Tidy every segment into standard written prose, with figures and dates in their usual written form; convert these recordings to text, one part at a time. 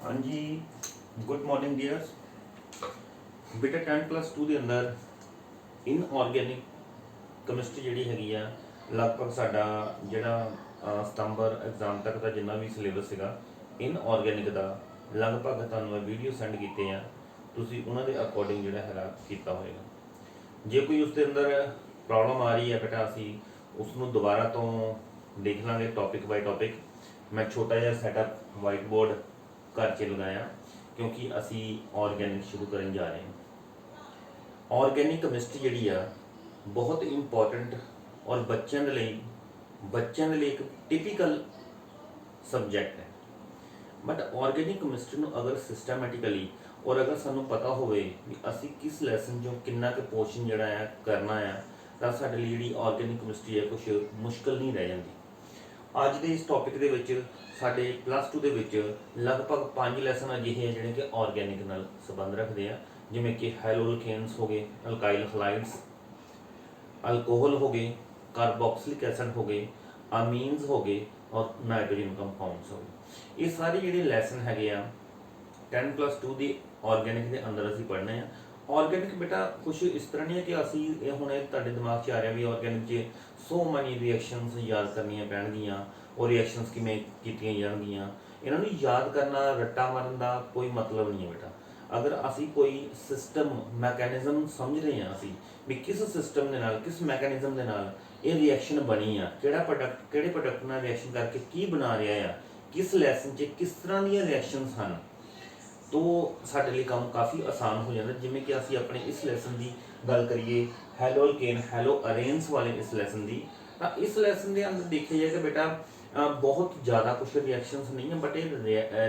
हाँ जी, good morning dears. बेटा 10+2 ਦੇ ਅੰਦਰ ਇਨਆਰਗੈਨਿਕ ਕੈਮਿਸਟਰੀ ਜਿਹੜੀ ਹੈਗੀ ਆ, ਲਗਭਗ ਸਾਡਾ ਜਿਹੜਾ ਸਤੰਬਰ ਐਗਜ਼ਾਮ ਤੱਕ ਦਾ ਜਿੰਨਾ ਵੀ ਸਿਲੇਬਸ ਸੀਗਾ ਇਨਆਰਗੈਨਿਕ ਦਾ, ਲਗਭਗ ਤੁਹਾਨੂੰ ਮੈਂ ਵੀਡੀਓ ਸੈਂਡ ਕੀਤੇ ਆ, ਤੁਸੀਂ ਉਹਨਾਂ ਦੇ ਅਕੋਰਡਿੰਗ ਜਿਹੜਾ ਹੈਗਾ ਕੀਤਾ ਹੋਏਗਾ। ਜੇ ਕੋਈ ਉਸ ਦੇ ਅੰਦਰ ਪ੍ਰੋਬਲਮ ਆ ਰਹੀ ਹੈ ਬੇਟਾ, ਅਸੀਂ ਉਸ ਨੂੰ ਦੁਬਾਰਾ ਤੋਂ ਦੇਖ ਲਾਂਗੇ ਟੌਪਿਕ ਬਾਈ ਟੌਪਿਕ। ਮੈਂ ਛੋਟਾ ਜਿਹਾ ਸੈਟਅਪ ਵਾਈਟ ਬੋਰਡ ਘਰ 'ਚ ਲਗਾਇਆ ਕਿਉਂਕਿ ਅਸੀਂ ਆਰਗੈਨਿਕ ਸ਼ੁਰੂ ਕਰਨ ਜਾ ਰਹੇ ਹਾਂ। ਆਰਗੈਨਿਕ ਕੈਮਿਸਟਰੀ ਜਿਹੜੀ ਆ ਬਹੁਤ ਇੰਪੋਰਟੈਂਟ ਔਰ ਬੱਚਿਆਂ ਦੇ ਲਈ ਇੱਕ ਟਿਪੀਕਲ ਸਬਜੈਕਟ ਹੈ। ਬਟ ਆਰਗੈਨਿਕ ਕੈਮਿਸਟਰੀ ਨੂੰ ਅਗਰ ਸਿਸਟਮੈਟਿਕਲੀ ਔਰ ਅਗਰ ਸਾਨੂੰ ਪਤਾ ਹੋਵੇ ਵੀ ਅਸੀਂ ਕਿਸ ਲੈਸਨ 'ਚੋਂ ਕਿੰਨਾ ਕੁ ਪੋਰਸ਼ਨ ਜਿਹੜਾ ਆ ਕਰਨਾ ਆ, ਤਾਂ ਸਾਡੇ ਲਈ ਜਿਹੜੀ ਆਰਗੈਨਿਕ ਕੈਮਿਸਟਰੀ ਹੈ ਕੁਛ ਮੁਸ਼ਕਲ ਨਹੀਂ ਰਹਿ ਜਾਂਦੀ। ਅੱਜ ਦੇ ਇਸ ਟੌਪਿਕ ਦੇ ਵਿੱਚ ਸਾਡੇ +2 ਦੇ ਵਿੱਚ ਲਗਭਗ 5 ਲੈਸਨ ਅਜਿਹੇ ਆ ਜਿਹੜੇ ਕਿ ਆਰਗੈਨਿਕ ਨਾਲ ਸੰਬੰਧ ਰੱਖਦੇ ਆ, ਜਿਵੇਂ ਕਿ ਹੈਲੋਅਲਕੇਨਸ ਹੋ ਗਏ, ਅਲਕਾਈਲ ਹਲਾਈਡਸ, ਅਲਕੋਹਲ ਹੋ ਗਏ, ਕਾਰਬੋਕਸਿਲਿਕ ਐਸਿਡ ਹੋ ਗਏ, ਅਮੀਨਸ ਹੋ ਗਏ ਔਰ ਨਾਈਟ੍ਰੋਜਨ ਕੰਪਾਊਂਡਸ ਹੋ ਗਏ। ਇਹ ਸਾਰੇ ਜਿਹੜੇ ਲੈਸਨ ਹੈਗੇ ਆ 10+2 ਦੀ ਆਰਗੈਨਿਕ ਦੇ ਅੰਦਰ ਅਸੀਂ ਪੜ੍ਹਨੇ ਆ। ਆਰਗੈਨਿਕ ਬੇਟਾ ਕੁਛ ਇਸ ਤਰ੍ਹਾਂ ਨਹੀਂ ਹੈ ਕਿ ਅਸੀਂ ਇਹ ਹੁਣ ਇਹ ਤੁਹਾਡੇ ਦਿਮਾਗ 'ਚ ਆ ਰਿਹਾ ਵੀ ਆਰਗੈਨਿਕ 'ਚ ਸੋ ਮਨੀ ਰਿਐਕਸ਼ਨਸ ਯਾਦ ਕਰਨੀਆਂ ਪੈਣਗੀਆਂ, ਉਹ ਰਿਐਕਸ਼ਨਸ ਕਿਵੇਂ ਕੀਤੀਆਂ ਜਾਣਗੀਆਂ। ਇਹਨਾਂ ਨੂੰ ਯਾਦ ਕਰਨਾ, ਰੱਟਾ ਮਾਰਨ ਦਾ ਕੋਈ ਮਤਲਬ ਨਹੀਂ ਹੈ ਬੇਟਾ। ਅਗਰ ਅਸੀਂ ਕੋਈ ਸਿਸਟਮ ਮੈਕੈਨਿਜ਼ਮ ਸਮਝ ਰਹੇ ਹਾਂ, ਅਸੀਂ ਵੀ ਕਿਸ ਸਿਸਟਮ ਦੇ ਨਾਲ, ਕਿਸ ਮੈਕੈਨਿਜ਼ਮ ਦੇ ਨਾਲ ਇਹ ਰਿਐਕਸ਼ਨ ਬਣੀ ਆ, ਕਿਹੜੇ ਪ੍ਰੋਡਕਟ ਨਾਲ ਰਿਐਕਸ਼ਨ ਕਰਕੇ ਕੀ ਬਣਾ ਰਿਹਾ ਆ, ਕਿਸ ਲੈਸਨ 'ਚ ਕਿਸ ਤਰ੍ਹਾਂ ਦੀਆਂ ਰਿਐਕਸ਼ਨਸ ਹਨ, ਤੋ ਸਾਡੇ ਲਈ ਕੰਮ ਕਾਫੀ ਆਸਾਨ ਹੋ ਜਾਂਦਾ। ਜਿਵੇਂ ਕਿ ਅਸੀਂ ਆਪਣੇ ਇਸ ਲੈਸਨ ਦੀ ਗੱਲ ਕਰੀਏ, ਹੈਲੋਅਲਕੇਨ ਹੈਲੋਅਰੇਨਸ ਵਾਲੇ ਇਸ ਲੈਸਨ ਦੀ, ਤਾਂ ਇਸ ਲੈਸਨ ਦੇ ਅੰਦਰ ਦੇਖਿਆ ਜਾਏ ਤਾਂ ਬੇਟਾ ਬਹੁਤ ਜ਼ਿਆਦਾ ਕੁਛ ਰਿਐਕਸ਼ਨਸ ਨਹੀਂ ਹੈ, ਬਟ ਇਹ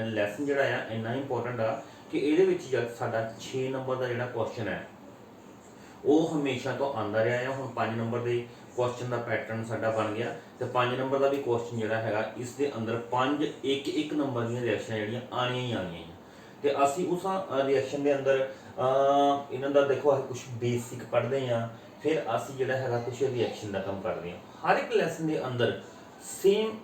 ਲੈਸਨ ਜਿਹੜਾ ਆ ਇੰਨਾ ਇੰਪੋਰਟੈਂਟ ਆ ਕਿ ਇਹਦੇ ਵਿੱਚ ਜਦ ਸਾਡਾ 6 ਨੰਬਰ ਦਾ ਜਿਹੜਾ ਕੁਐਸਚਨ ਹੈ ਉਹ ਹਮੇਸ਼ਾ ਤੋਂ ਆਉਂਦਾ ਰਿਹਾ ਆ। ਹੁਣ 5 ਨੰਬਰ ਦੇ ਕੁਐਸਚਨ ਦਾ ਪੈਟਰਨ ਸਾਡਾ ਬਣ ਗਿਆ, ਤੇ 5 ਨੰਬਰ ਦਾ ਵੀ ਕੁਐਸਚਨ ਜਿਹੜਾ ਹੈਗਾ ਇਸ ਦੇ ਅੰਦਰ 5 ਇੱਕ ਨੰਬਰ ਦੀਆਂ ਰਿਐਕਸ਼ਨਾਂ ਜਿਹੜੀਆਂ ਆਉਣੀਆਂ ਹੀ ਆਉਣੀਆਂ। ਤੇ ਅਸੀਂ ਉਸ ਰਿਐਕਸ਼ਨ ਦੇ ਅੰਦਰ ਇਹਨਾਂ ਦਾ ਦੇਖੋ ਅਸੀਂ ਕੁਝ ਬੇਸਿਕ ਪੜ੍ਹਦੇ ਹਾਂ, ਫਿਰ ਅਸੀਂ ਜਿਹੜਾ ਹੈਗਾ ਕੁਝ ਰਿਐਕਸ਼ਨ ਦਾ ਕੰਮ ਕਰਦੇ ਹਾਂ। ਹਰ ਇੱਕ ਲੈਸਨ ਦੇ ਅੰਦਰ ਸੇਮ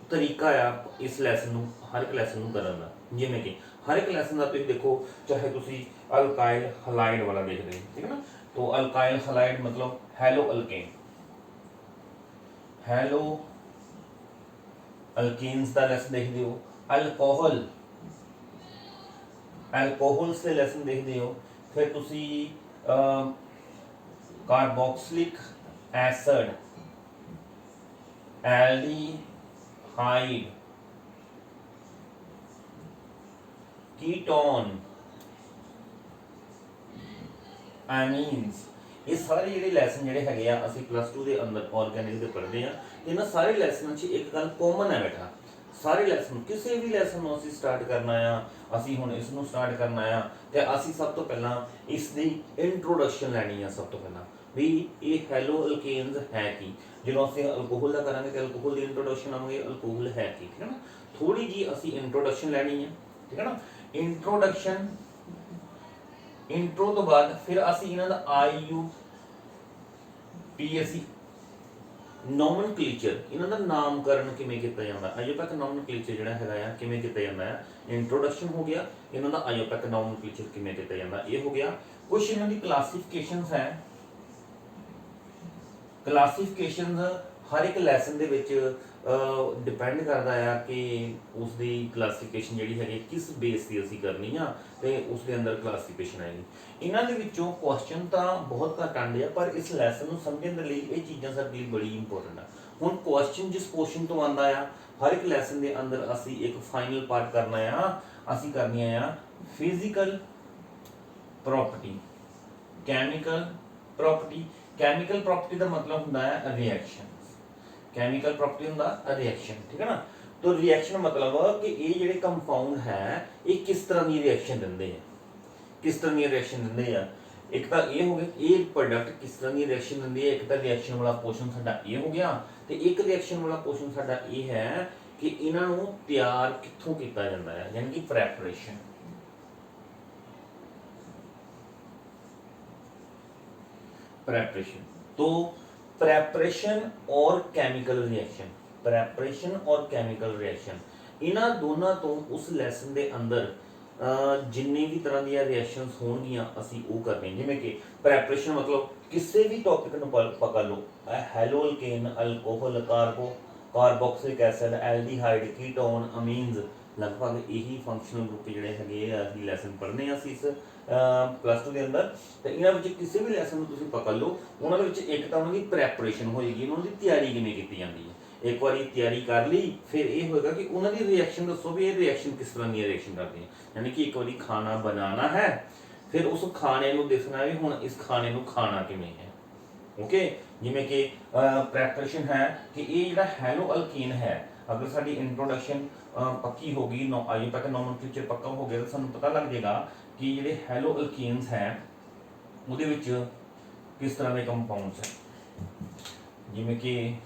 ਤਰੀਕਾ ਆ ਇਸ ਲੈਸਨ ਨੂੰ, ਹਰ ਇੱਕ ਲੈਸਨ ਨੂੰ ਕਰਨ ਦਾ। ਜਿਵੇਂ ਕਿ ਹਰ ਇੱਕ ਲੈਸਨ ਦਾ ਤੁਸੀਂ ਦੇਖੋ, ਚਾਹੇ ਤੁਸੀਂ ਅਲਕਾਈਲ ਹਲਾਈਡ ਵਾਲਾ ਦੇਖਦੇ ਹੋ, ਠੀਕ ਹੈ ਨਾ, तो अल्काइल हलाइड मतलब हेलो अल्केन, हेलो अल्केन्स का लेसन देखते हो। अल्कोहल एल्कोहल्स के लेसन देखते हो। फिर तुसी carboxylic acid, aldehyde, ketone, eminence, ਇਹ ਸਾਰੇ ਜਿਹੜੇ ਲੈਸਨ ਜਿਹੜੇ ਹੈਗੇ ਆ ਅਸੀਂ +2 ਦੇ ਅੰਦਰ ਆਰਗੈਨਿਕ ਦੇ ਪੜ੍ਹਦੇ ਆ। ਇਹਨਾਂ ਸਾਰੇ ਲੈਸਨਾਂ 'ਚ ਇੱਕ ਗੱਲ ਕਾਮਨ ਹੈ ਬੇਟਾ, ਸਾਰੇ ਲੈਸਨ, ਕਿਸੇ ਵੀ ਲੈਸਨ ਨੂੰ ਅਸੀਂ ਸਟਾਰਟ ਕਰਨਾ ਆ, ਅਸੀਂ ਹੁਣ ਇਸ ਨੂੰ ਸਟਾਰਟ ਕਰਨਾ ਆ, ਤੇ ਅਸੀਂ ਸਭ ਤੋਂ ਪਹਿਲਾਂ ਇਸ ਦੀ ਇੰਟਰੋਡਕਸ਼ਨ ਲੈਣੀ ਆ। ਸਭ ਤੋਂ ਪਹਿਲਾਂ ਵੀ ਇਹ ਹੈਲੋਅਲਕੇਨਸ ਹੈ ਕੀ। ਜਦੋਂ ਅਸੀਂ ਅਲਕੋਹਲ ਦਾ ਕਰਾਂਗੇ ਤਾਂ ਅਲਕੋਹਲ ਦੀ ਇੰਟਰੋਡਕਸ਼ਨ ਆਵਾਂਗੇ, ਅਲਕੋਹਲ ਹੈ ਕੀ, ਠੀਕ ਹੈ ਨਾ। ਥੋੜੀ ਜੀ ਅਸੀਂ ਇੰਟਰੋਡਕਸ਼ਨ ਲੈਣੀ ਹੈ, ਠੀਕ ਹੈ ਨਾ। ਇੰਟਰੋ ਤੋਂ ਬਾਅਦ ਫਿਰ ਅਸੀਂ ਇਹਨਾਂ ਦਾ ਅਸੀਂ ਨੋਮਨਕਲੇਚਰ, ਇਹਨਾਂ ਦਾ ਨਾਮਕਰਨ ਕਿਵੇਂ ਕੀਤਾ ਜਾਂਦਾ, ਆਇਓਪੈਕ ਨੋਮਨਕਲੇਚਰ ਜਿਹੜਾ ਹੈਗਾ ਆ ਕਿਵੇਂ ਕੀਤਾ ਜਾਂਦਾ ਹੈ। ਇੰਟਰੋਡਕਸ਼ਨ ਹੋ ਗਿਆ, ਇਹਨਾਂ ਦਾ ਆਇਓਪੈਕ ਨੋਮਨਕਲੇਚਰ ਕਿਵੇਂ ਕੀਤਾ ਜਾਂਦਾ, ਇਹ ਹੋ ਗਿਆ। ਕੁਝ ਇਹਨਾਂ ਦੀ ਕਲਾਸੀਫਿਕੇਸ਼ਨਸ ਹੈ। ਕਲਾਸੀਫਿਕੇਸ਼ਨਸ ਹਰ ਇੱਕ ਲੈਸਨ ਦੇ ਵਿੱਚ ਡਿਪੈਂਡ ਕਰਦਾ ਆ ਕਿ ਉਸ ਦੀ ਕਲਾਸੀਫਿਕੇਸ਼ਨ ਜਿਹੜੀ ਹੈਗੀ ਕਿਸ ਬੇਸ ਦੀ ਅਸੀਂ ਕਰਨੀ ਆ, ਤੇ ਉਸ ਦੇ ਅੰਦਰ ਕਲਾਸੀਫਿਕੇਸ਼ਨ ਆਏਗੀ। ਇਹਨਾਂ ਦੇ ਵਿੱਚੋਂ ਕੁਐਸਚਨ ਤਾਂ ਬਹੁਤ ਘੱਟ ਆਉਂਦੇ ਆ, ਪਰ ਇਸ ਲੈਸਨ ਨੂੰ ਸਮਝਣ ਦੇ ਲਈ ਇਹ ਚੀਜ਼ਾਂ ਸਾਡੇ ਲਈ ਬੜੀ ਇੰਪੋਰਟੈਂਟ ਆ। ਹੁਣ ਕੁਐਸਚਨ ਜਿਸ ਪੋਰਸ਼ਨ ਤੋਂ ਆਉਂਦਾ ਆ, ਹਰ ਇੱਕ ਲੈਸਨ ਦੇ ਅੰਦਰ ਅਸੀਂ ਇੱਕ ਫਾਈਨਲ ਪਾਰਟ ਕਰਨਾ ਆ, ਅਸੀਂ ਕਰਨੀਆਂ ਆ physical property, chemical property. Chemical property ਦਾ ਮਤਲਬ ਹੁੰਦਾ ਹੈ ਰਿਐਕਸ਼ਨ, ਕੈਮੀਕਲ ਪ੍ਰੋਪਰਟੀ ਹੁੰਦਾ ਰਿਐਕਸ਼ਨ, ਠੀਕ ਹੈ ਨਾ। तो रिएक्शन मतलब कि ये ਜਿਹੜੇ ਕੰਪਾਊਂਡ ਹੈ ਇਹ ਕਿਸ ਤਰ੍ਹਾਂ ਦੀ ਰਿਐਕਸ਼ਨ ਦਿੰਦੇ ਆ, ਕਿਸ ਤਰ੍ਹਾਂ ਦੀ ਰਿਐਕਸ਼ਨ ਦਿੰਦੇ ਆ। ਇੱਕ ਤਾਂ ਇਹ ਹੋ ਗਿਆ ਇਹ ਪ੍ਰੋਡਕਟ ਕਿਸ ਤਰ੍ਹਾਂ ਦੀ ਰਿਐਕਸ਼ਨ ਦਿੰਦੀ ਹੈ, ਇੱਕ ਤਾਂ ਰਿਐਕਸ਼ਨ ਵਾਲਾ ਪੋਰਸ਼ਨ ਸਾਡਾ ਇਹ ਹੋ ਗਿਆ, ਤੇ ਇੱਕ ਰਿਐਕਸ਼ਨ ਵਾਲਾ ਪੋਰਸ਼ਨ ਸਾਡਾ ਇਹ ਹੈ ਕਿ ਇਹਨਾਂ ਨੂੰ ਤਿਆਰ ਕਿੱਥੋਂ ਕੀਤਾ ਜਾਂਦਾ ਹੈ, ਯਾਨੀ ਕਿ ਪ੍ਰੈਪਰੇਸ਼ਨ। प्रेपरेशन, तो प्रेपरेशन और केमिकल रिएक्शन, प्रेपरेशन और केमिकल रिएक्शन, इन्हां दोनों तो उस लैसन के अंदर जिन्नी भी तरह दी रिएक्शनस होणगियां असीं वो करने, जिवें कि प्रैपरेशन मतलब किसी भी टॉपिक नूं पकड़ लो, haloalkane, alcohol, carboxylic acid, aldehyde, ketone, amines, लगभग यही फंक्शनल ग्रुप जिहड़े हैगे असीं लैसन पढ़ने असीं इस प्लस 2 के अंदर। तो इन्हां विच किसी भी लैसन नूं तुसीं पकड़ लो, उन्हां दे विच एक तां उन्हां दी प्रैपरेशन होएगी, उन्हां दी तैयारी किवें कीती जांदी है। एक बार तैयारी कर ली, फिर ये होएगा कि उन्होंने रिएक्शन दसो भी ये रिएक्शन किस तरह की रिएक्शन करते हैं। यानी कि एक बार खाना बनाना है, फिर उस खाने को देखना है हुण इस खाने को खाना किवें है। ओके, जिवें कि प्रैपरेशन है कि ये जिहड़ा हैलो अल्कीन है, अगर साडी इंट्रोडक्शन पक्की होगी, अजे तक नोमेनक्लेचर पक्का हो गया, तो सानूं पता लग जाएगा कि जिहड़े हैलो अल्कीन्स हैं उहदे विच किस तरह के कंपाउंड्स हैं। जिवें कि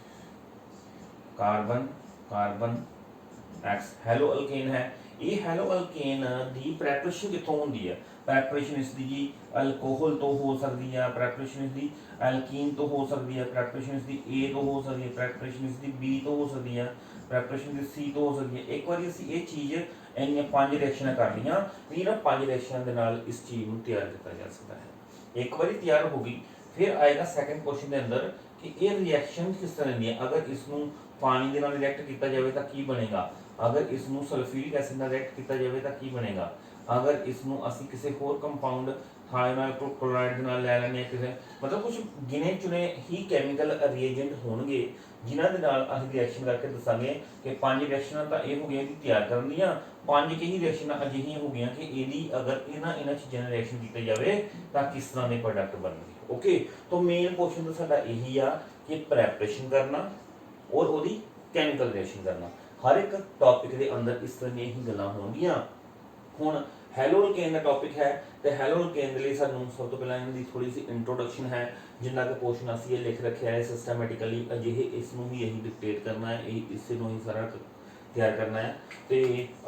carbon, carbon x hello alkane है। ये हैलो अल्केन दी प्रैपरेशन कितों होंदी है? प्रैपरेशन इसकी जी अल्कोहल तो हो सकती है, प्रैपरेशन इसकी एल्कीन तो हो सकती है, प्रैपरेशन इसकी ए तो हो सकती है, प्रैपरेशन इसकी बी तो हो सकती है, प्रैपरेशन इसकी सी तो हो सकती है। एक बार असीं ये चीज़ इन्नियां 5 रिएक्शन कर लियां, इन्हां 5 रिएक्शन के नाल इस चीज़ को तैयार किया जा सकता है। एक बार तैयार होगी, फिर आएगा सैकेंड क्वेश्चन के अंदर कि ये रिएक्शन किस तरह की है। अगर इसनूं पानी के नाल रिएक्ट किया जाए तो की बनेगा, अगर इसनूं सल्फ्यूरिक एसिड नाल रिएक्ट किया जाए तो की बनेगा, अगर इसनूं असीं किसी होर कंपाउंड थायनाइल क्लोराइड नाल लै लैंदे हां किसी, मतलब कुछ गिने चुने ही कैमिकल रिएजेंट होणगे जिन्हां दे नाल असीं रिएक्शन करके दसांगे कि 5 रिएक्शनां तां ये हो गईयां तैयार करन दीयां, 5 ही रिएक्शनां अजिहियां हो गईयां कि इहदी अगर इन्हां चीज़ां रिएक्शन किया जाए तो किस तरह के प्रोडक्ट बनणगे। ओके, तो मेन क्वेश्चन तो साडा यही आ कि प्रैपरेशन करना और वो कैमिकल रिएक्शन करना। हर एक टॉपिक के अंदर इस तरह ही गल्लां होणगियां। हुण हैलो अल्केन का टॉपिक है, तो हैलो अल्केन के लिए सानूं सब तो पहला इनकी थोड़ी सी इंट्रोडक्शन है, जिन्ना के पोर्शन असीं ये लिख रखा है सिस्टमैटिकली, अजिहे इसनूं भी यही डिक्टेट करना है, इसे ही सारा तैयार करना है। तो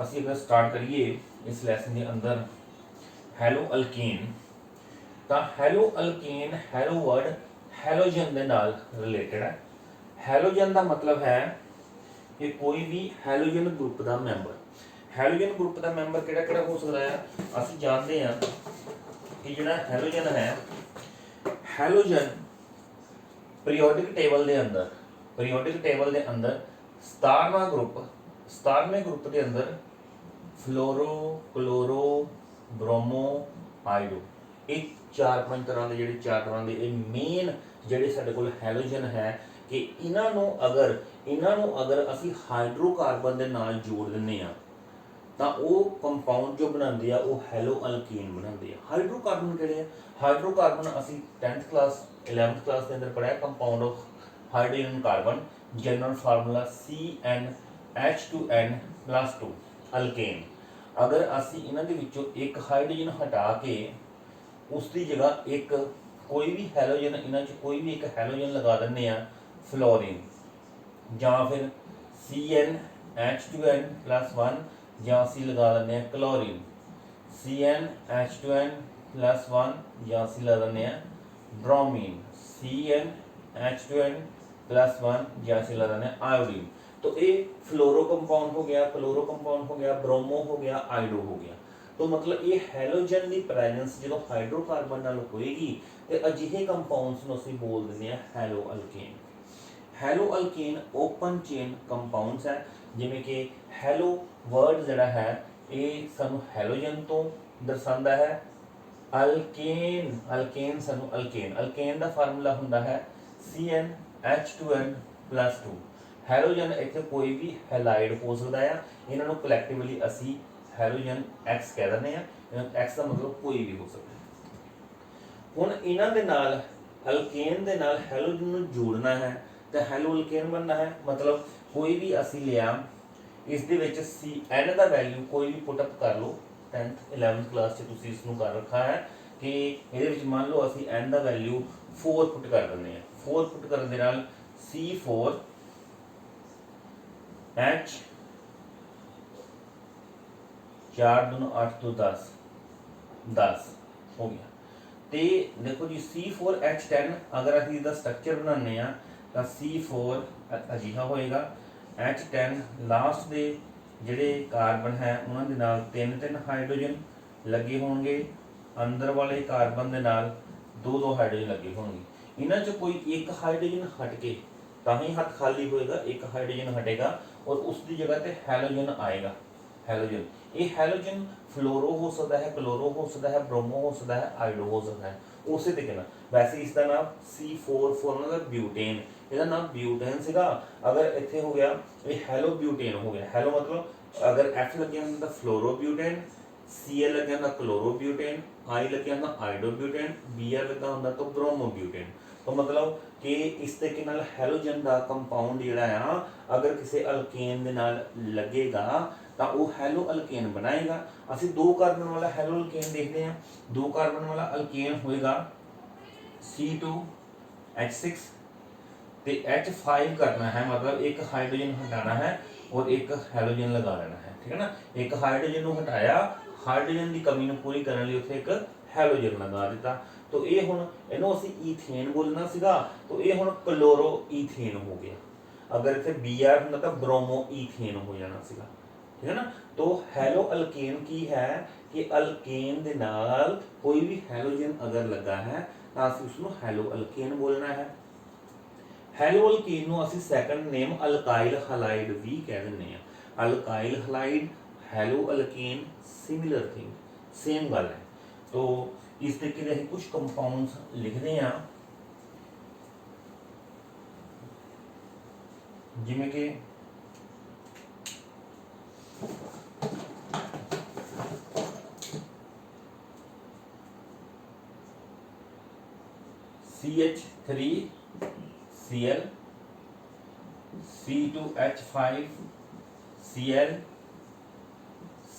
असीं अगर स्टार्ट करिए इस लैसन के अंदर हैलो अल्केन, तो hello alkane hello word halogen के नाल रिलेटेड है। हैलोजन का मतलब है कि कोई भी हैलोजन ग्रुप का मैंबर, हैलोजन ग्रुप का मैंबर किहड़ा हो सकता है। असीं जानते हैं कि जिहड़ा हैलोजन है, हैलोजन पीरियोडिक टेबल के अंदर, पीरियोडिक टेबल के अंदर 17वां ग्रुप, 17वें ग्रुप के अंदर फ्लोरो, क्लोरो, ब्रोमो, आयोडो, ये 4-5 तरह के जिहड़े 4 तरह के मेन जिहड़े साडे कोल हैलोजन है कि इन्हां नूं अगर असीं हाइड्रोकार्बन के नाल जोड़ दिंदे आ तो वो कंपाउंड जो बनाते हैं वो हैलो अल्कीन बनाते हैं। हाइड्रोकार्बन किहड़े है? हाइड्रोकार्बन असीं 10th क्लास 11th क्लास के अंदर पढ़िया, compound of hydrogen carbon, general formula CnH2n+2 alkane. अगर असीं इन्हां दे विचों एक हाइड्रोजन हटा के उसकी जगह एक कोई भी हैलोजन, इन्हां च कोई भी एक हैलोजन लगा दिंदे आ, फ्लोरीन या फिर CnH2n+1, या असीं लगा दिंदे आ क्लोरीन, CnH2n+1, या असीं लगा दिंदे आ ब्रोमीन, CnH2n+1, या असीं लगा दिंदे आ आयोडीन। तो ये फ्लोरो कंपाउंड हो गया, क्लोरो कंपाउंड हो गया, ब्रोमो हो गया, आयोडो हो गया। तो मतलब ये हैलोजन की प्रेजेंस जो हाइड्रोकार्बन नाल होएगी तो अजिहे कंपाउंड्स नूं असीं बोल दिंदे आ haloalkane. Haloalkane open chain compounds है, जिवें कि हैलो वर्ड जिहड़ा है ये सानूं हैलोजन तो दर्शांदा है। अल्केन, अल्केन सानूं अल्केन का फार्मूला हुंदा है CnH2n+2। हैलोजन इत्थे कोई भी हैलाइड हो सकता है, इन्हां नूं कलैक्टिवली असीं हैलोजन एक्स कह दिंदे आ। एक्स का मतलब कोई भी हो सकता है। हुण इन्हां दे नाल अल्केन दे नाल हैलोजन नूं जोड़ना है तो हैलो अल्केन बनना है। मतलब कोई भी असीं लिया, इस दे विच Cn का वैल्यू कोई भी पुटअप कर लो, 10th 11th क्लास से तुसीं इसनूं कर रखा है कि इहदे विच मान लो असीं n का वैल्यू 4 पुट कर दिंदे आ। 4 पुट करन दे नाल C4H 4 दूना 8 तो 10 हो गया। तो देखो जी C4H10 अगर असीं इसदा स्ट्रक्चर बनाने तो C4 अजिहा होएगा, H10 लास्ट दे ਜਿਹੜੇ ਕਾਰਬਨ ਹੈ ਉਹਨਾਂ ਦੇ ਨਾਲ 3 ਹਾਈਡਰੋਜਨ ਲੱਗੇ ਹੋਣਗੇ, ਅੰਦਰ ਵਾਲੇ ਕਾਰਬਨ ਦੇ ਨਾਲ 2 ਹਾਈਡਰੋਜਨ ਲੱਗੇ ਹੋਣਗੇ। ਇਹਨਾਂ 'ਚ ਕੋਈ ਇੱਕ ਹਾਈਡਰੋਜਨ ਹਟ ਕੇ ਤਾਂ ही हथ खाली होएगा, एक हाइड्रोजन हटेगा और उसकी जगह पे हैलोजन आएगा। हैलोजन, ये हैलोजन फ्लोरो हो सकता है, क्लोरो हो सकता है, ब्रोमो हो सकता है, आइडो हो सकता है। उसी तरीके ना वैसे इसका नाम C4 फॉर्मूला ब्यूटेन, ਇਹਦਾ ਨਾਮ ਬਿਊਟੇਨ ਸੀਗਾ। अगर ਇੱਥੇ हो गया ये हैलो ब्यूटेन हो गया। हैलो मतलब अगर F लग गया ਹੁੰਦਾ फ्लोरो ब्यूटेन, Cl लग गया ਹੁੰਦਾ क्लोरो ब्यूटेन, I लग गया ਹੁੰਦਾ आइडो ब्यूटेन, Br लगा ਹੁੰਦਾ तो ब्रोमो ब्यूटेन। तो मतलब कि इस तरीके नाल हैलोजन का कंपाउंड जिहड़ा आ अगर किसी अल्केन दे नाल लगेगा तो वह हैलो अल्केन बनाएगा। असीं 2 कार्बन वाला हैलो अल्केन देखते हैं। 2 कार्बन वाला अल्केन होएगा C2H6 ते H5 करना है, मतलब एक हाइड्रोजन हटाना है और एक हैलोजन लगा लेना है। ठीक है ना, एक हाइड्रोजन को हटाया, हाइड्रोजन की कमी को पूरी करने लिए उत्थे एक हैलोजन लगा दिता। तो ये हुण इहनूं असीं ईथेन बोलना सीगा, तो ये हुण क्लोरो ईथेन हो गया। अगर इत्थे Br हुंदा तां ब्रोमो ईथेन हो जाना सीगा। ठीक है ना, तो हैलो अल्केन की है कि अल्केन दे नाल कोई भी हैलोजन अगर लगा है तो असीं उसनूं हैलो अल्केन बोलना है। हैलो अल्केन नूं असीं सैकंड नेम अल्काइल हलाइड भी कह दिंदे आ। Alkyl halide, haloalkane similar thing, same गल है। तो इस तरीके से कुछ कंपाउंड्स लिखते हैं जिमें कि CH3Cl, C2H5Cl,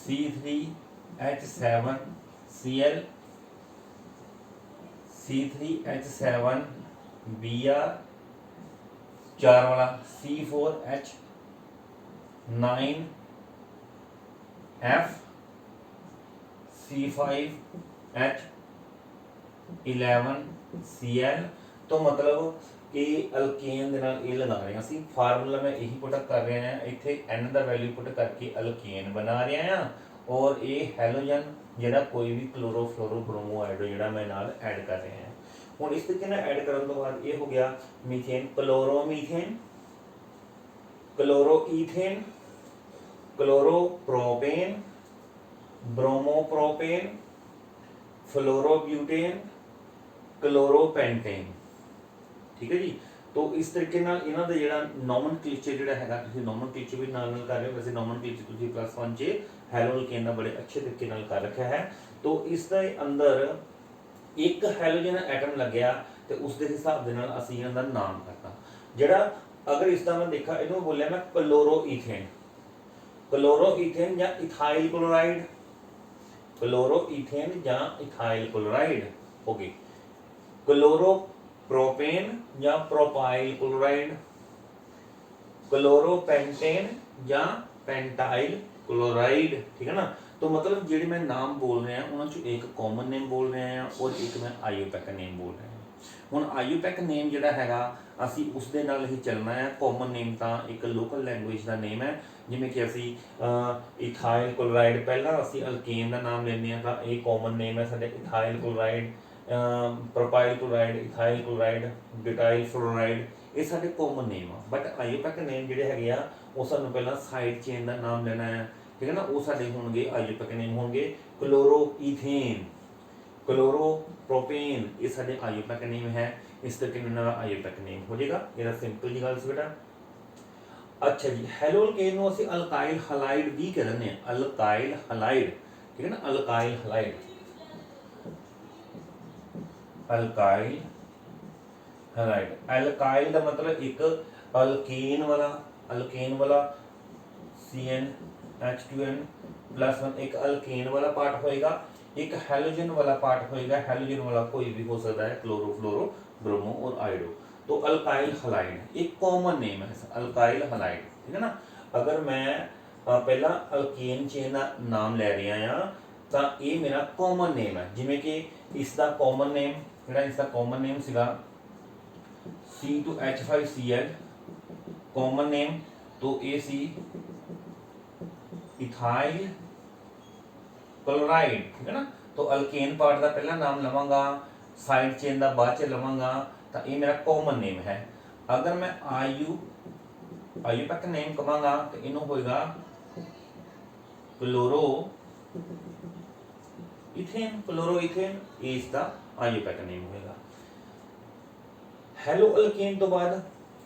C3H7Cl, C3H7Br, 4 वाला C4H9F, C5H11Cl। तो मतलब कि अल्केन दे नाल ये लगा रहे हैं असीं। फार्मूला मैं यही पुट कर रहे हैं, इत्थे N का वैल्यू पुट करके अल्केन बना रहे हैं और ये हैलोजन जिहड़ा कोई भी क्लोरो फ्लोरो ब्रोमो आइडो जिहड़ा मैं नाल ऐड कर रहे हैं। हुण इस तरीके नाल ऐड करन तो बाद ये हो गया methane, chloromethane, chloroethane, chloropropane, bromopropane, fluorobutane, chloropentane. ठीक है जी। तो इस तरीके नाल इन्हां दा जिहड़ा नोमनक्लेचर जिहड़ा हैगा, तुसीं नोमनक्लेचर भी नाल नाल कर रहे हो। वैसे नोमनक्लेचर तुसीं +1 च हैलो अल्केन दा बड़े अच्छे तरीके नाल कर रखा है। तो इसके अंदर एक हैलोजन एटम लग्या तो उसके हिसाब दे नाल असीं इन्हां दा नाम करता। जिहड़ा अगर इसका मैं देखा इहनूं बोलिया मैं क्लोरोईथेन, क्लोरोईथेन या इथाइल क्लोराइड, क्लोरोईथेन या इथाइल क्लोराइड हो गई। क्लोरोप्रोपेन या प्रोपाइल क्लोराइड, क्लोरोपेंटेन या पेंटाइल क्लोराइड। ठीक है ना, तो मतलब जेडे मैं नाम बोल रहे हैं उन्होंने एक कॉमन नेम बोल रहे हैं और एक मैं आयोपैक नेम बोल रहे हैं। हुण आयोपैक नेम जिहड़ा हैगा असीं उस दे नाल ही चलना है। कॉमन नेम तां एक लोकल लैंगुएज का नेम है, जिवें कि असीं इथाइल क्लोराइड पहला असीं अल्केन का नाम लैंदे हां तां ये कॉमन नेम है साडे ethyl chloride, propyl chloride, ethyl chloride, butyl fluoride, ये साडे कॉमन नेम आ। बट आयोपैक नेम जिहड़े हैगे आ वो सानूं पहलां साइड चेन का नाम लेना है। ठीक है ना, वो साडे होणगे आयोपैक नेम होणगे क्लोरोईथेन, क्लोरोप्रोपेन, ये साडे आयोपैक नेम है। इस तरीके नाल आयोपैक नेम हो जाएगा। ये सिंपल जी गल सी बेटा। अच्छा जी, हैलो अल्केन नूं असीं अल्काइल हलाइड भी कह दिंदे हां, अल्काइल हलाइड। ठीक है ना, alkyl halide, alkyl halide. Alkyl का मतलब एक अल्केन वाला CnH2n+1 एक अल्केन वाला पार्ट होएगा, एक हैलोजन वाला पार्ट होएगा। हैलोजन वाला कोई भी हो सकता है, क्लोरो फ्लोरो ब्रोमो और आइडो। तो अल्काइल हलाइड एक कॉमन नेम है, अल्काइल हलाइड। ठीक है ना, अगर मैं पहला अल्केन चेन का नाम ले रहा हाँ तो ये मेरा कॉमन नेम है। जिमें कि इसका कॉमन नेम जिहड़ा इसका कॉमन नेम सीगा C2H5Cl कॉमन नेम, तो ये सी इथाइल क्लोराइड, ठीक है ना। तो अल्केन पार्ट का पहला नाम लवांगा, साइड चेन का बाद च लवांगा, तो ये मेरा कॉमन नेम है। अगर मैं आयुपैक नेम कहांगा तो इनू होएगा क्लोरो इथेन, क्लोरो इथेन, ये इसका आयुपैक नेम होएगा। हैलो अल्केन तो बाद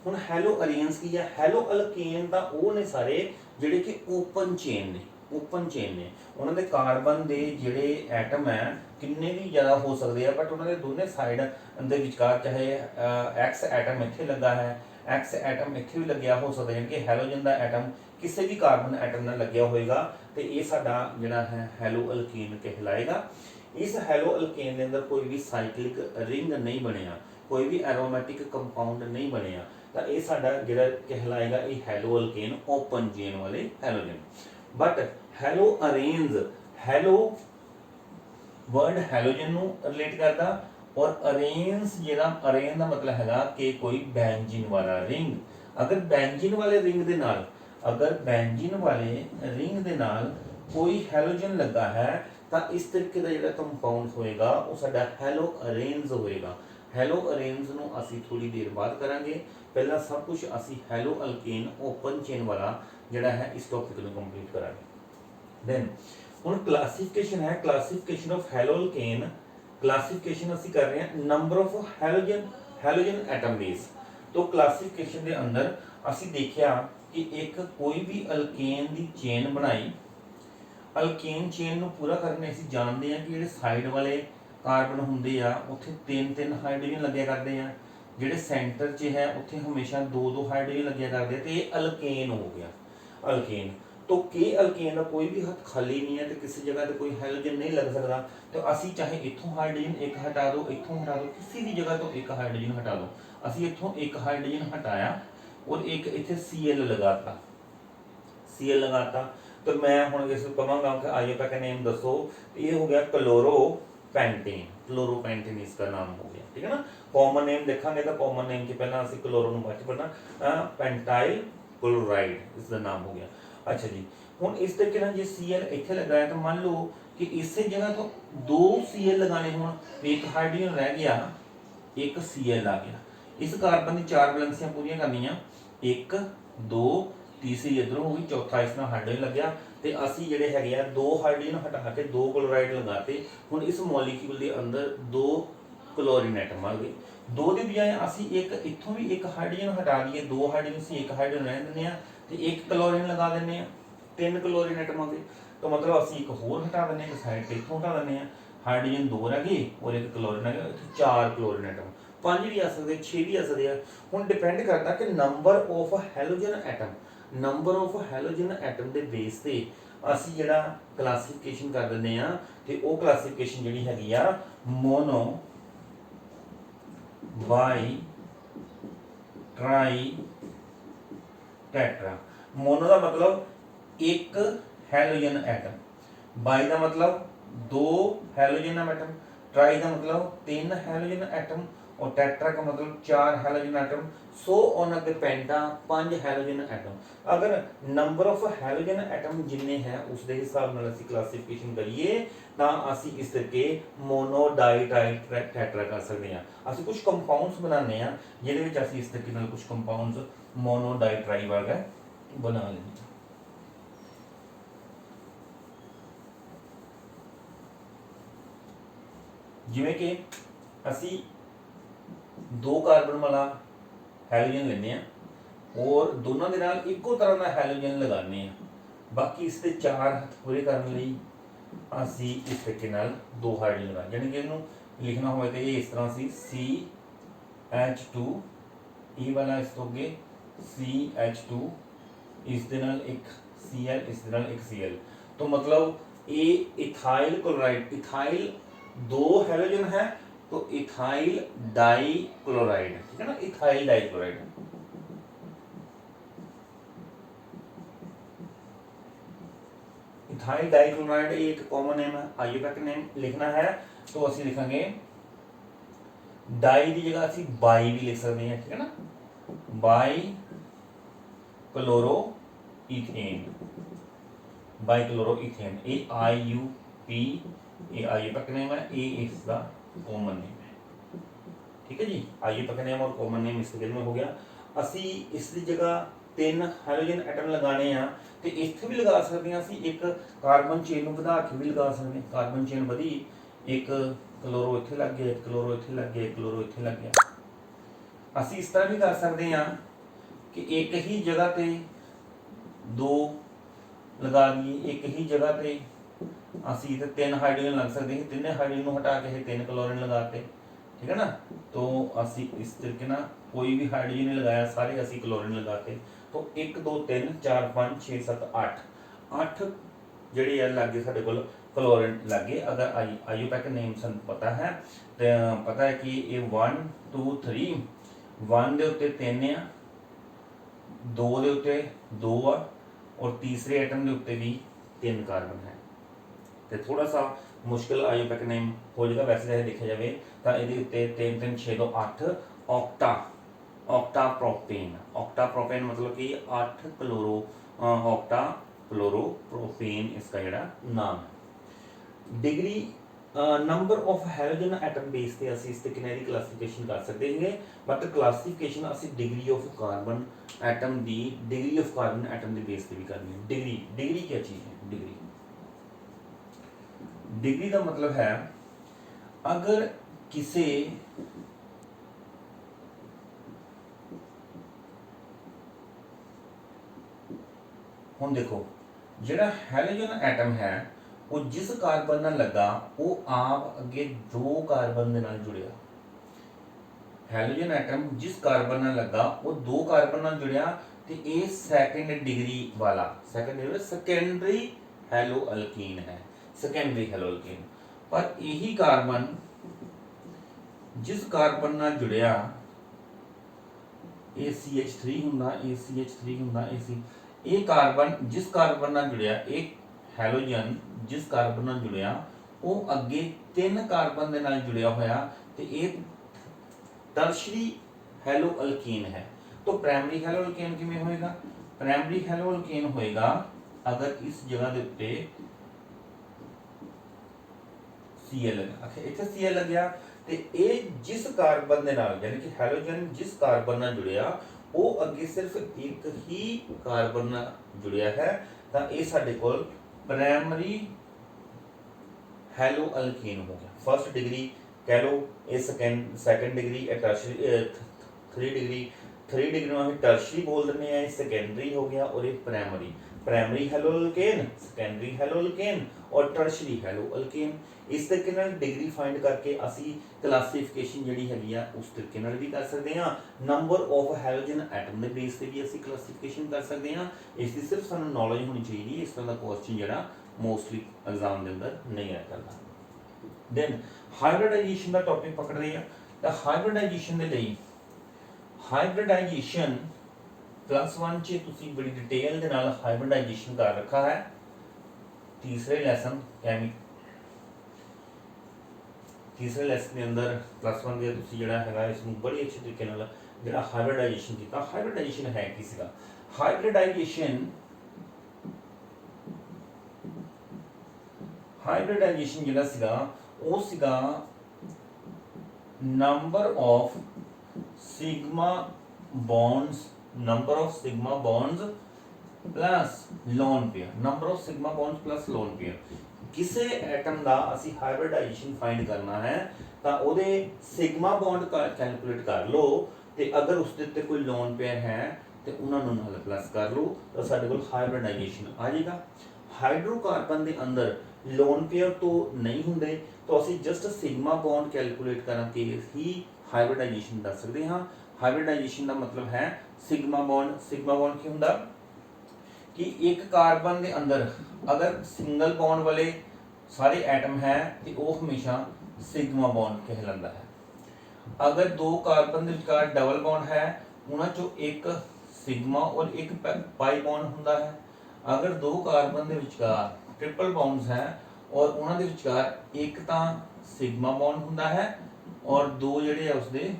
हुण हैलो अरेन्स की है। हैलो अल्केन दा वो ने सारे जिहड़े कि ओपन चेन ने, ओपन चेन ने, उन्होंने कार्बन के जिहड़े एटम है किन्ने भी ज़्यादा हो सकते हैं, बट उन्होंने दोनों साइड के विचकार चाहे एक्स एटम इत्थे लगा है, एक्स एटम इत्थे भी लग्या हो सकता है, कि हैलोजन का एटम किसी भी कार्बन एटम नाल लग्या होएगा, तो ये साडा जिहड़ा है हैलो अल्केन कहलाएगा। इस हैलो अल्केन के अंदर कोई भी साइक्लिक रिंग नहीं बनिया, कोई भी एरोमेटिक कंपाउंड नहीं बनिया, तो ये साडा जिहड़ा कहलाएगा ये हैलो अल्केन, ओपन चेन वाले halogen. But hello arenes, hello word halogen नू रिलेट करता, और अरेन्स जिहड़ा अरेन का मतलब हैगा कि कोई बेंजीन वाला रिंग। अगर बेंजीन वाले रिंग दे नाल, अगर बेंजीन वाले रिंग दे नाल कोई हैलोजन लगा है, तो इस तरीके का जिहड़ा कंपाउंड होएगा वो साडा हैलो अरेन्स होएगा। हैलो अरेन्स नू असीं थोड़ी देर बाद करांगे, पहला सब कुछ असीं हैलो अल्केन ओपन चेन वाला जिहड़ा है इस टॉपिक नू कंप्लीट करांगे। देन हुण क्लासिफिकेशन है, classification of hello alkane. Classification असीं कर रहे हैं number of halogen atom base. तो क्लासिफिकेशन के अंदर असीं देखिया कि एक कोई भी अल्केन की चेन बनाई, अल्केन चेन नू पूरा करने असीं जानते हैं कि जिहड़े साइड वाले कार्बन हुंदे आ उत्थे तीन हाइड्रोजन लग्या करते हैं, जिहड़े सेंटर च है उत्थे हमेशा दो हाइड्रोजन लग्या करते हैं, तो ये अल्केन हो गया अल्केन। तो के अल्केन का कोई भी हथ खाली नहीं है, तो किसी जगह तो कोई हाइड्रोजन नहीं लग सकता, तो असी चाहे इत्थों हाइड्रोजन एक हटा दो, इत्थों हटा दो, किसी भी जगह तो एक हाइड्रोजन हटा दो। असी इत्थों एक हाइड्रोजन हटाया और एक इत्थे Cl लगाता, Cl लगाता, तो मैं हुण इस कहांगा कि आयुपैक नेम दसो, ये हो गया क्लोरोपेंटेन, क्लोरोपेंटेन इसका नाम हो गया, ठीक है ना। कॉमन नेम देखांगे तो कॉमन नेम के पहला असीं क्लोरो नूं बाद च पढ़ना, पेंटाइल क्लोराइड इसका नाम हो गया। अच्छा जी, हुण इस तरीके नाल जे Cl इत्थे लगा है, तो मान लो कि इस जगह तो दो Cl लगाने होण, एक हाइड्रोजन रह गया, एक Cl आ गया। इस कार्बन की चार वैलेंसियां पूरीआं करनियां, एक दो, तीसरी इधरों होगी, चौथा इस नाल हाइड्रोजन लग्या, ते असीं जिहड़े हैगे आ दो हाइड्रोजन हटा के दो क्लोराइड लगाते। हुण इस मॉलीक्यूल के अंदर दो क्लोरीन एटम आ गए, दो की बजाय असीं एक इत्थों भी एक हाइड्रोजन हटा दिए, दो हाइड्रोजन से एक हाइड्रोजन रह दिंदे आ, ते एक क्लोरीन लगा दिंदे आ, तीन क्लोरीन एटम आ गए। तो मतलब असीं एक होर हटा दिंदे, एक साइड ते इत्थों हटा दिंदे आ, हाइड्रोजन दो रह गए और एक क्लोरीन आ गया, इत्थे चार क्लोरीन एटम, पांच भी आ सकते, छे भी आ सकते हैं। हुण डिपेंड करता कि number of halogen atom, number of halogen atom के बेस से असीं जिहड़ा क्लासिफिकेशन कर दिंदे आ, ते ओह क्लासिफिकेशन जिहड़ी हैगी आ mono, bi, tri, tetra. Mono का मतलब एक हैलोजन एटम, बाई का मतलब दो हैलोजन एटम, ट्राई का मतलब तीन हैलोजन एटम, और टेट्रा का मतलब चार हैलोजन एटम, सो ऑन अगे पेंटा पांच हैलोजन एटम। अगर नंबर ऑफ हैलोजन एटम जिन्ने हैं उसके हिसाब नाल असीं क्लासिफिकेशन करिए, तां असीं इस करके मोनो, डाई, ट्राई, टेट्रा कर सकते हैं। असीं कुछ कंपाउंड्स बनाने हैं जिहदे विच असीं इस तरीके नाल कुछ कंपाउंड्स मोनो, डाई, ट्राई वर्गा बना लेंगे। जिवें कि असीं दो कार्बन वाला हैलोजन लेने हैं और दोनों के नाल इक्को तरह का हैलोजन लगाने हैं, बाकी इसके चार हथ पूरे करने लई असीं इस तरीके नाल दो हाइड्रोजन लगा, यानी कि इहनूं लिखना होवे तो ये इस तरह सी CH2, ई वाला इस तो अगे CH2, इस दे नाल एक Cl, इस दे नाल एक Cl, तो मतलब ये इथाइल क्लोराइड, इथाइल दो हैलोजन है तो इथाइल डाई क्लोराइड, ठीक है ना, ethyl di chloride. Ethyl di chloride एक कॉमन नेम है, आयुपैक नेम लिखना है तो असीं लिखांगे डाई की जगह असीं बाई भी लिख सकते हैं, ठीक है ना, बाई क्लोरो इथेन, बाइक्लोरोइथेन, ये IUP, ये आयुपक नेम है, ये इसका कॉमन नेम है। ठीक है जी, आयुपक नेम और कॉमन नेम इस में हो गया। असी इस जगह 3 हाइड्रोजन एटम लगाने हैं तो इत्थे भी लगा सकते हैं, असी एक कार्बन चेन में बढ़ा के भी लगा सकते हैं। कार्बन चेन बढ़ी, एक क्लोरो इत्थे लग गया, एक क्लोरो इत्थे लग गया, एक क्लोरो इत्थे लग गया। असी इस तरह भी कर सकते हैं कि एक ही जगह पे 2 लगा दिए, एक ही जगह पे असी 3 हाइड्रोजन लग सकते हैं, 3 हाइड्रोजन को हटा के 3 क्लोरीन लगाते। ठीक है ना, तो असी इस तरीके ना कोई भी हाइड्रोजन नहीं लगाया, सारे असी क्लोरीन लगाते। तो 1 2 3 4 5 6 7 8 ਜਿਹੜੇ ਆ ਲੱਗੇ ਸਾਡੇ ਕੋਲ क्लोरीन लगे। अगर आयुपैक नेम सन पता है तो पता है कि ये 1 2 3 1 ਦੇ ਉੱਤੇ 3 ਆ, 2 ਦੇ ਉੱਤੇ 2 ਆ और तीसरे एटम के उत्ते भी 3 कार्बन है। तो थोड़ा सा मुश्किल आयुपैक नेम हो जाएगा, वैसे जैसे देखा जाए तो ये उत्ते 3 3 6 2 8 ऑक्टा ऑक्टाप्रोपेन। ऑक्टाप्रोपेन मतलब कि 8 क्लोरो ऑक्टा क्लोरोप्रोपेन इसका जड़ा नाम है। Degree number of hydrogen atom base पे ਅਸੀਂ ਇਸ ਤੇ ਕਿੰਨੇ ਦੀ ਕਲਾਸੀਫਿਕੇਸ਼ਨ ਕਰ ਸਕਦੇ ਹਾਂ, ਬਟ ਕਲਾਸੀਫਿਕੇਸ਼ਨ ਅਸੀਂ degree of carbon atom the degree of carbon atom के बेस पे भी करनी है। डिग्री क्या चीज़ है? डिग्री का मतलब है अगर किसी हुण देखो जिहड़ा हाइड्रोजन एटम है वो जिस कार्बन नाल लगा वो आप अगे 2 कार्बन दे नाल जुड़िया। हाइड्रोजन एटम जिस कार्बन नाल लगा वो 2 कार्बन नाल जुड़िया ते ये सेकंड डिग्री वाला सेकेंडरी हैलो अल्कीन है। सेकेंडरी हैलो अल्कीन पर यही कार्बन जिस कार्बन नाल जुड़िया ACH3 हुंदा, ACH3 हुंदा, ये कार्बन जिस कार्बन नाल जुड़िया, एक हैलोजन जिस कार्बन नाल जुड़िया वो अगे 3 कार्बन दे नाल जुड़िया होया ते ये टर्शरी हैलो अल्कीन है। तो प्राइमरी हैलो अल्कीन किवें होएगा? प्राइमरी हैलो अल्कीन होएगा अगर इस जगह दे उत्ते Cl लगा, अच्छा इत्थे Cl लग गया ते ये जिस कार्बन दे नाल यानी कि हैलोजन जिस कार्बन नाल जुड़िया वो अगे सिर्फ एक ही कार्बन नाल जुड़िया है तां ये साडे कोल प्राइमरी हैलो अल्कीन हो गया। फर्स्ट डिग्री कह लो, ये सेकंड डिग्री, टर्शरी 3 डिग्री में हम टर्शरी बोल रहे हैं, सेकेंडरी हो गया और ये primary hello alkane, secondary hello alkane और टर्शरी हैलो अल्केन। इस तरीके नाल डिग्री फाइंड करके असी क्लासीफिकेशन जिहड़ी हैगी आ उस तरीके नाल भी कर सकते हैं। नंबर ऑफ हाइड्रोजन एटम के बेस पे भी असी क्लासीफिकेशन कर सकते हैं। इसकी सिर्फ सानू नॉलेज होनी चाहिए, इस तरह का क्वेश्चन जिहड़ा मोस्टली एग्जाम के अंदर नहीं आया करता। देन हाइब्रिडाइजेशन का टॉपिक पकड़ रहे हैं तो हाइब्रिडाइजेशन के लिए हाइब्रिडाइजेशन +1 च तुसी बड़ी डिटेल दे नाल हाइब्रिडाइजेशन कर रखा है। तीसरे लेसन के अंदर +1 के तुसी जिहड़ा हैगा इसनूं बड़ी अच्छी तरीके नाल जिहड़ा हाइब्रिडाइजेशन कीता। हाइब्रिडाइजेशन है की सीगा? हाइब्रिडाइजेशन जिहड़ा सीगा वो सीगा number of sigma bonds plus lone pair. Number of sigma bonds plus lone pair किसी एटम का असी हाइब्रिडाइजेशन फाइंड करना है तो उहदे सिग्मा बॉन्ड कैलकुलेट कर लो तो अगर उसके उत्ते कोई लोन पेयर है तो उन्होंने नाल प्लस कर लो तो साडे कोल हाइब्रिडाइजेशन आ जाएगा। हाइड्रोकार्बन के अंदर लोन पेयर तो नहीं होंगे तो असी जस्ट सिग्मा बॉन्ड कैलकुलेट करके ही हाइब्रिडाइजेशन कर सकते हाँ। हाइब्रिडाइजेशन का मतलब है सिग्मा बॉन्ड की होंदा कि एक कार्बन के अंदर अगर सिंगल बॉन्ड वाले सारे एटम है तो वह हमेशा सिग्मा बॉन्ड कहलाता है। अगर 2 कार्बन के विचकार डबल बॉन्ड है उन्हां चों एक सिग्मा और एक पाई बॉन्ड होंदा है। अगर 2 कार्बन के विचकार ट्रिपल बॉन्ड्स है और उन्हां दे विचकार एक तां सिग्मा बॉन्ड होंदा है और 2 जिहड़े आ उसदे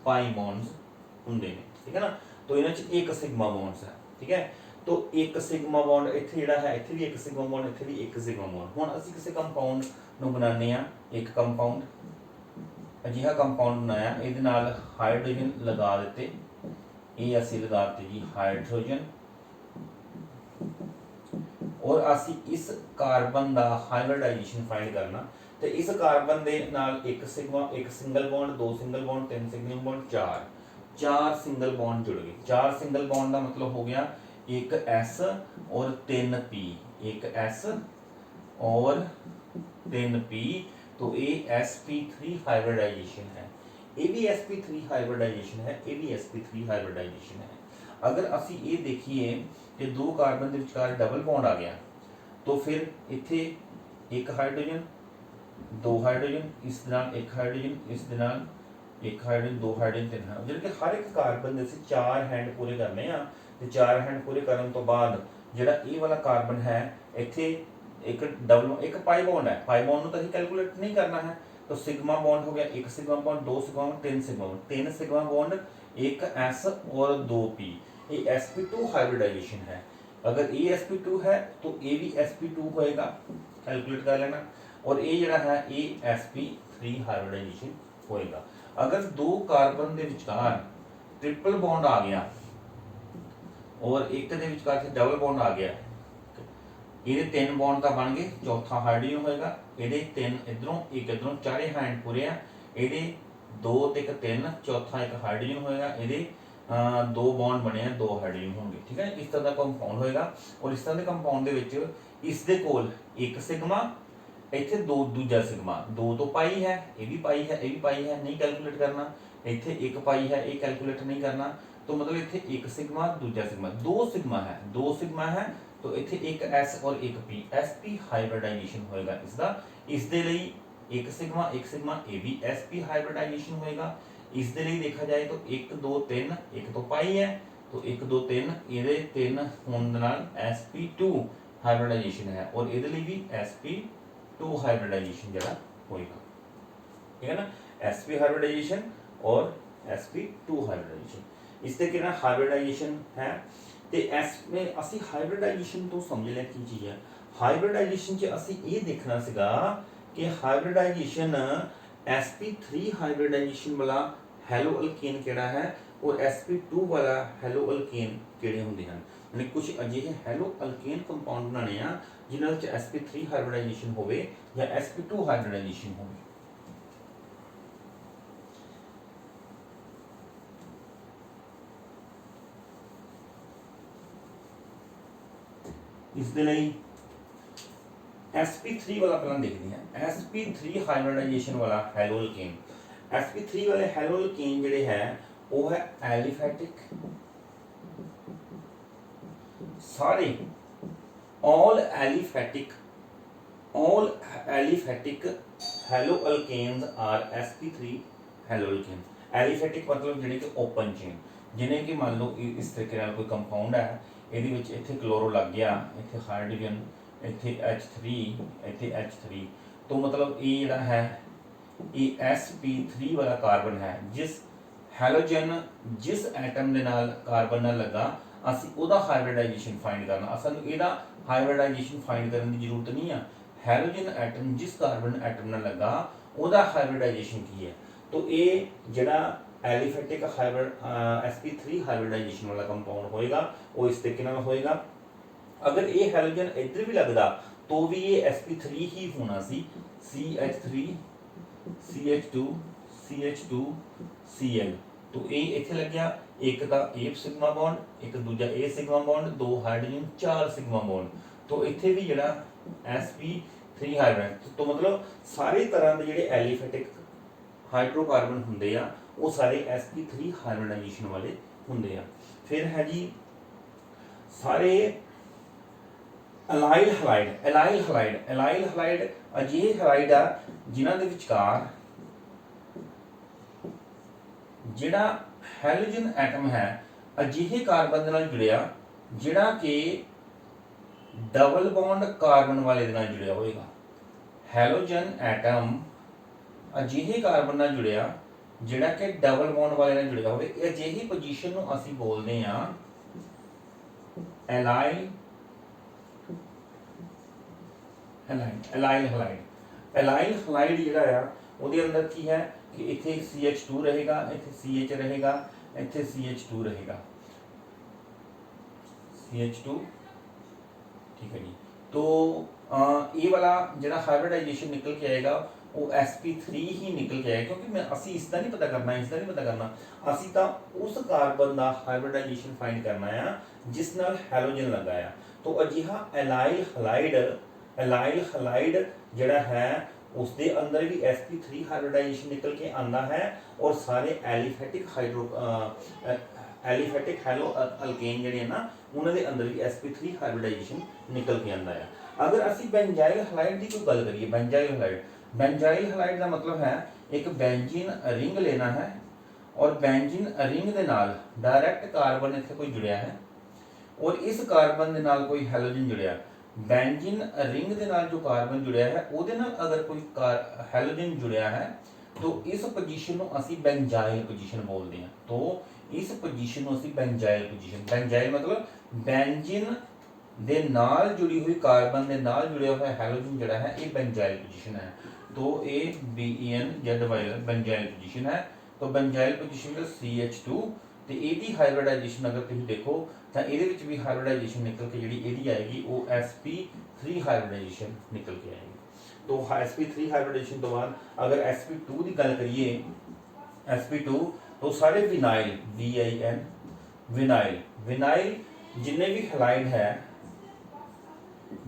पाई बॉन्ड्स होंदे ने। ठीक है ना, तो इन्हां च एक सिग्मा बॉन्ड्स है। ठीक है, तो एक सिग्मा बॉन्ड इत्थे जिहड़ा है, इत्थे भी एक सिग्मा बॉन्ड, इत्थे भी एक सिग्मा बॉन्ड। हुण असीं किसी कंपाउंड नूं बनाने आ, एक कंपाउंड अजिहा कंपाउंड बनाया, इहदे नाल हाइड्रोजन लगा दिते, ये असीं लगाते जी हाइड्रोजन, और असीं इस कार्बन का हाइब्रिडाइजेशन फाइंड करना। तो इस कार्बन के नाल एक सिग्मा, एक सिंगल बॉन्ड, दो सिंगल बॉन्ड, तीन सिंगल बॉन्ड, चार सिंगल बॉन्ड जुड़ गए। 4 सिंगल बॉन्ड का मतलब हो गया एक S और 3 P, एक S और 3 P, तो ये sp3 हाइब्रिडाइजेशन है, ये भी sp3 हाइब्रिडाइजेशन है, ये भी sp3 हाइब्रिडाइजेशन है। अगर असी ये देखिए कि दो कार्बन के विचकार डबल बॉन्ड आ गया, तो फिर इत्थे एक हाइड्रोजन, दो हाइड्रोजन, इस दे नाल एक हाइड्रोजन, इस दे नाल एक हाइड्रोजन, दो हाइड्रोजन, तीन हाइड्रोजन, जिहड़े कि हर एक कार्बन दे असीं 4 हैंड पूरे करने आ। ते 4 हैंड पूरे करन तो बाद जिहड़ा ये वाला कार्बन है, इत्थे एक डबल, एक पाई बॉन्ड है, पाई बॉन्ड नूं तां असीं कैलकुलेट नहीं करना है, तो सिग्मा बॉन्ड हो गया, एक सिग्मा बॉन्ड, दो सिग्मा बॉन्ड, तीन सिग्मा बॉन्ड, तीन सिग्मा बॉन्ड, एक S और दो P, ये sp2 हाइब्रिडाइजेशन है। अगर ये sp2 है तो ये भी sp2 होएगा, कैलकुलेट कर लेना, और ये जिहड़ा है ये sp3 हाइब्रिडाइजेशन होएगा। अगर दो कार्बन के विचकार ट्रिपल बॉन्ड आ गया और एक के विचकार से डबल बॉन्ड आ गया, ये 3 बॉन्ड तो बन गए, चौथा हाइड्रोजन होएगा, ये 3 इधरों एक इधरों, चारे हैंड पूरे आ, ये 2 ते 1 3, चौथा एक हाइड्रोजन होएगा, ये 2 बॉन्ड बने हैं, 2 हाइड्रोजन होंगे, ठीक है। इस तरह का कंपाउंड होएगा, और इस तरह के कंपाउंड के इस दे कोल एक सिग्मा, इत्थे दो दूजा सिग्मा, दो तो पाई है, ये भी पाई है, ये भी पाई है, नहीं कैलकुलेट करना, इत्थे एक पाई है, ये कैलकुलेट नहीं करना, तो मतलब इत्थे एक सिग्मा, दूजा सिग्मा, दो सिग्मा है, तो इत्थे एक S और एक P, sp हाइब्रिडाइजेशन होएगा इसका। इस दे लई एक सिग्मा, ये भी sp हाइब्रिडाइजेशन होएगा। इस दे लई देखा जाए तो 1 2 3, एक तो पाई है, तो 1 2 3, ये 3 होने दे नाल sp2 हाइब्रिडाइजेशन है, और ये लिए भी sp2 हाइब्रिडाइजेशन जरा होएगा, ठीक है ना, sp हाइब्रिडाइजेशन और sp2 हाइब्रिडाइजेशन। इस तरीके ना हाइब्रिडाइजेशन है। ते एस में असी हाइब्रिडाइजेशन तो समझ लिया की चीज़ है। हाइब्रिडाइजेशन च असी ये देखना सीगा कि हाइब्रिडाइजेशन sp3 हाइब्रिडाइजेशन वाला हैलो अल्केन केड़ा है, और sp2 वाला हैलो अल्केन केड़े होंदे हैं। यानी कुछ अजिहे हैलो अल्केन कंपाउंड बनाने आ जिन्हां विच sp3 हाइब्रिडाइजेशन होवे या sp2 हाइब्रिडाइजेशन होवे। इस दे लई sp3 वाला पहला देखते हैं। sp3 हाइब्रिडाइजेशन वाला हैलो अल्केन, sp3 वाले हैलो अल्केन जिहड़े है वो है एलिफेटिक, सारे all aliphatic halo alkanes are sp3 halo alkane. Aliphatic मतलब जिहड़े कि ओपन चेन, जिन्हें कि मान लो इस तरीके नाल कोई कंपाउंड है, ਇਹਦੇ ਵਿੱਚ ਇੱਥੇ क्लोरो लग गया, ਇੱਥੇ हाइड्रोजन, ਇੱਥੇ H3, ਇੱਥੇ H3, तो मतलब ये ਜਿਹੜਾ है ये sp3 वाला कार्बन है, जिस हैलोजन जिस एटम ਦੇ ਨਾਲ कार्बन ਨਾਲ लगा ਅਸੀਂ ਉਹਦਾ हाइब्रिडाइजेशन फाइंड करना। ਸਾਨੂੰ ਇਹਦਾ हाइब्रिडाइजेशन फाइंड करने की जरूरत नहीं है, हैलोजन एटम जिस कार्बन एटम ਨਾਲ लगा ਉਹਦਾ हाइब्रिडाइजेशन की है, तो ये ਜਿਹੜਾ एलिफेटिक sp3 हाइब्रिडाइजेशन वाला कंपाउंड होएगा, वो इस तरीके नाल होएगा। अगर ये हैलोजन इधर भी लगता तो भी ये sp3 ही होना सी, CH3 CH2 CH2 Cl, तो ये इत्थे लग गया, एक तो ए सिग्मा बॉन्ड, एक दूजा ए सिग्मा बॉन्ड, दो हाइड्रोजन, 4 सिग्मा बॉन्ड, तो इत्थे भी जिहड़ा sp3 हाइब्रिड, तो मतलब सारी तरह के जिहड़े एलिफेटिक हाइड्रोकार्बन हुंदे आ वो सारे sp3 हाइब्रिडाइजेशन वाले हुंदे आ। फिर है जी सारे एलाइल हलाइड अजिहे हलाइड आ जिन्हां दे विचकार जिहड़ा हैलोजन एटम है अजिहे कार्बन दे नाल जुड़िया जिहड़ा कि डबल बॉन्ड कार्बन वाले दे नाल जुड़िया होएगा। हैलोजन एटम अजिहे कार्बन नाल जुड़िया जिहड़ा कि डबल बॉन्ड वाले नाल जुड़िया होवे, अजिही पोजीशन नूं असीं बोलदे आ allyl allyl halide allyl halide जिहड़ा आ ਉਹਦੇ अंदर की है कि इत्थे CH2 रहेगा, इत्थे CH रहेगा, इत्थे CH2 रहेगा, CH2, ठीक है जी। तो ये वाला जिहड़ा हाइब्रिडाइजेशन निकल के आएगा वो sp3 ही निकल के आएगा, क्योंकि मैं असी इसका नहीं पता करना, इसका नहीं पता करना, असी तो उस कार्बन का हाइब्रिडाइजेशन फाइंड करना है जिस नाल हैलोजन लगा आ। तो अजिहा एलाइल हलाइड जिहड़ा है उसके अंदर भी sp3 हाइब्रिडाइजेशन निकल के आंदा है और सारे एलिफेटिक हैलो अल्केन जिहड़े हैं ना उन्होंने अंदर भी sp3 हाइब्रिडाइजेशन निकल के आंदा है। अगर असी बेंजाइल हलाइड की कोई गल करिए, बेंजाइल हलाइड का मतलब है एक बेंजीन रिंग लेना है और बेंजीन रिंग के नाल डायरैक्ट कार्बन इत्थे कोई जुड़िया है और इस कार्बन के नाल कोई हैलोजन जुड़िया, बेंजीन रिंग के नाल जो कार्बन जुड़िया है उहदे नाल अगर कोई हैलोजन जुड़िया है तो इस पोजीशन को असी बेंजाइल पोजीशन बोलते हैं। तो इस पोजीशन को असी बेंजाइल पोजीशन, बेंजाइल मतलब बेंजीन दे नाल जुड़ी हुई कार्बन दे नाल जुड़िया हुआ हैलोजन जिहड़ा है ये बेंजाइल पोजीशन है। तो ये BENZ बेंजाइल पोजीशन है। तो बेंजाइल पोजीशन CH2 तो ਇਹਦੀ ਹਾਈਬ੍ਰਿਡਾਈਜੇਸ਼ਨ अगर तुम देखो तो ये भी हाइब्रिडाइजेशन निकल के जी आएगी वो sp3 हाइब्रिडाइजेशन निकल के आएगी। तो sp3 हाइब्रिडाइजेशन तो बाद अगर sp2 की गल करिए, sp2 तो सारे विनाइल VIN विनाइल जिन्ने भी हलाइड है,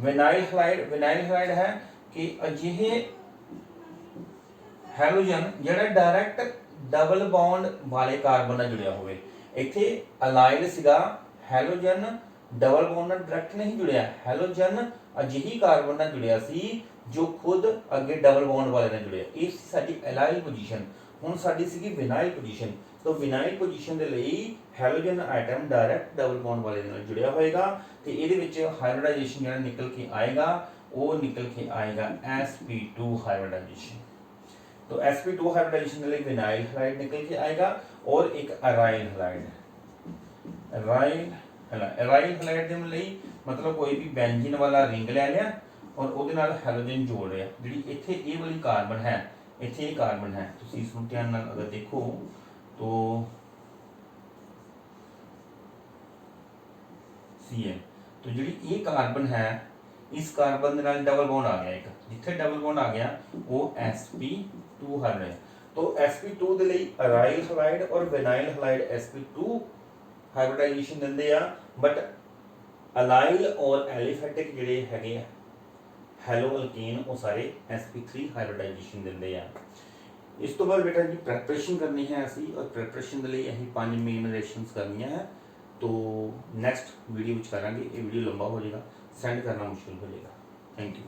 विनाइल हलाइड है कि अजिहे हैलोजन जिहड़ा डायरैक्ट डबल बॉन्ड वाले कार्बन नाल जुड़िया होवे। इत्थे अलाइल सीगा, हैलोजन डबल बॉन्ड नाल डायरैक्ट नहीं जुड़िया, हैलोजन अजिही कार्बन नाल जुड़िया सी जो खुद अगे डबल बॉन्ड वाले नाल जुड़िया। ये साडी एलाइल पोजीशन। हुण साडी सीगी विनाइल पोजीशन। तो विनाइल पोजीशन दे लई halogen item direct double bond वाले नाल जुड़िया होएगा ते इहदे विच हाइब्रिडाइजेशन जिहड़ा निकल के आएगा वो निकल के आएगा sp2 हाइब्रिडाइजेशन। तो sp2 हाइब्रिडाइजेशन के लिए विनाइल हलाइड निकल के आएगा और एक अराइल हलाइड, अराइल हलाइड के लिए मतलब कोई भी बेंजीन वाला रिंग ले लिया और उसदे नाल हैलोजन जोड़ रहा, जी इत्थे ये वाली कार्बन है, इत्थे ये कार्बन है, तुसीं इसनूं ध्यान नाल अगर देखो तो CN, तो जी ये कार्बन है इस कार्बन के नाल डबल बॉन्ड आ गया, एक जिथे डबल बॉन्ड आ गया वो sp2 हाइब्रिड। तो sp2 के लिए अराइल हलाइड और विनाइल हलाइड sp2 हाइब्रिडाइजेशन दिंदे आ, बट अलाइल और एलिफेटिक जिहड़े हैगे हैलो अल्केन वो सारे sp3 हाइब्रिडाइजेशन दिंदे आ। इस तो बाद बेटा जी प्रैपरेशन करनी है असी और प्रैपरेशन के लिए असीं 5 मेन रिएक्शनस करनियां है। तो नैक्सट वीडियो करांगे, ये वीडियो लंबा हो जाएगा, सेंड करना मुश्किल हो जाएगा। Thank you.